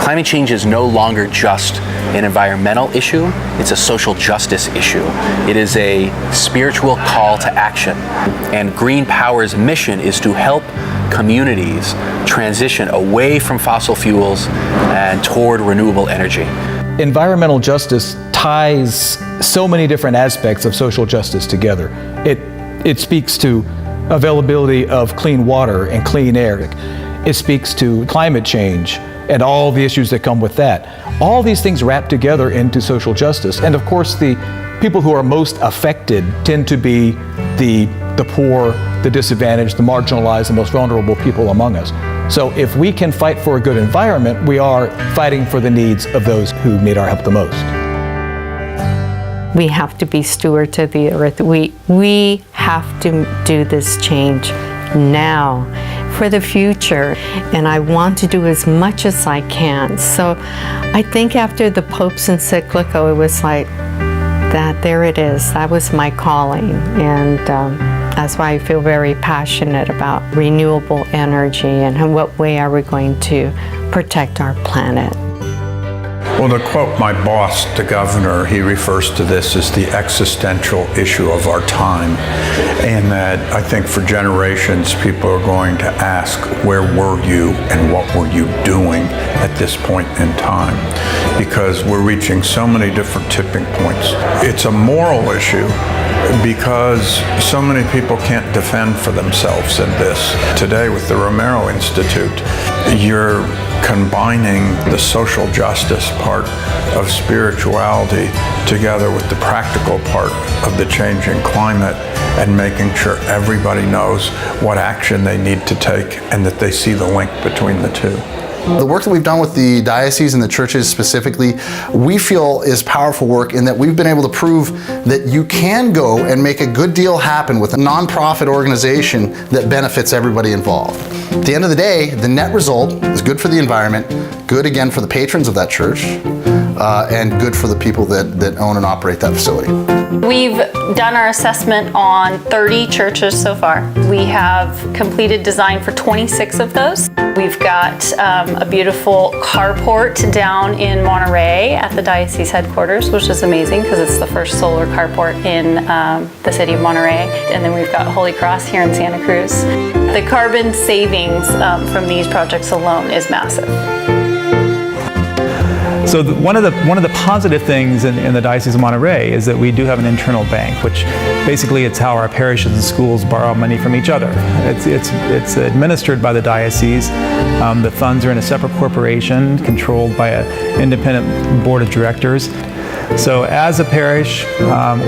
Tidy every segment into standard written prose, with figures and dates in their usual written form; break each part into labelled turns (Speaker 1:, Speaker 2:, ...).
Speaker 1: Climate change is no longer just an environmental issue, it's a social justice issue. It is a spiritual call to action. And Green Power's mission is to help communities transition away from fossil fuels and toward renewable energy.
Speaker 2: Environmental justice ties so many different aspects of social justice together. It speaks to availability of clean water and clean air. It speaks to climate change and all the issues that come with that. All these things wrap together into social justice. And of course, the people who are most affected tend to be the poor, the disadvantaged, the marginalized, the most vulnerable people among us. So if we can fight for a good environment, we are fighting for the needs of those who need our help the most.
Speaker 3: We have to be stewards of the earth. We have to do this change now for the future, and I want to do as much as I can. So I think after the Pope's encyclical, it was like that, there it is. That was my calling, and that's why I feel very passionate about renewable energy and in what way are we going to protect our planet.
Speaker 4: Well, to quote my boss, the governor, he refers to this as the existential issue of our time. And that I think for generations, people are going to ask, where were you and what were you doing at this point in time? Because we're reaching so many different tipping points. It's a moral issue because so many people can't defend for themselves in this. Today with the Romero Institute, you're combining the social justice part of spirituality together with the practical part of the changing climate and making sure everybody knows what action they need to take and that they see the link between the two.
Speaker 5: The work that we've done with the diocese and the churches specifically, we feel is powerful work in that we've been able to prove that you can go and make a good deal happen with a nonprofit organization that benefits everybody involved. At the end of the day, the net result is good for the environment, good again for the patrons of that church, and good for the people that own and operate that facility.
Speaker 6: We've done our assessment on 30 churches so far. We have completed design for 26 of those. We've got a beautiful carport down in Monterey at the diocese headquarters, which is amazing because it's the first solar carport in the city of Monterey. And then we've got Holy Cross here in Santa Cruz. The carbon savings from these projects alone is massive.
Speaker 7: So one of the positive things in the Diocese of Monterey is that we do have an internal bank, which basically it's how our parishes and schools borrow money from each other. It's administered by the diocese. The funds are in a separate corporation controlled by an independent board of directors. So as a parish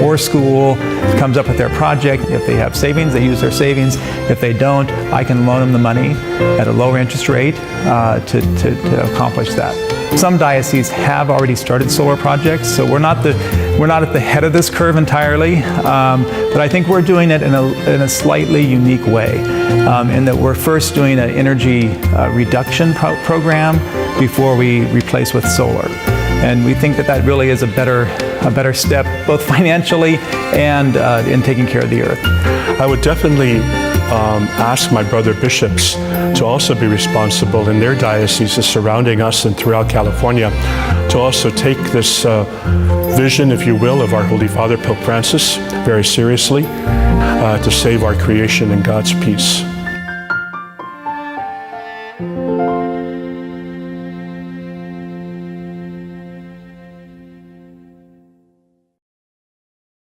Speaker 7: or school comes up with their project, if they have savings, they use their savings. If they don't, I can loan them the money at a lower interest rate to accomplish that. Some dioceses have already started solar projects, so we're not at the head of this curve entirely, but I think we're doing it in a slightly unique way, in that we're first doing an energy reduction program before we replace with solar. And we think that really is a better step, both financially and in taking care of the earth.
Speaker 8: I would definitely ask my brother bishops to also be responsible in their dioceses surrounding us and throughout California to also take this vision, if you will, of our Holy Father, Pope Francis, very seriously, to save our creation and God's peace.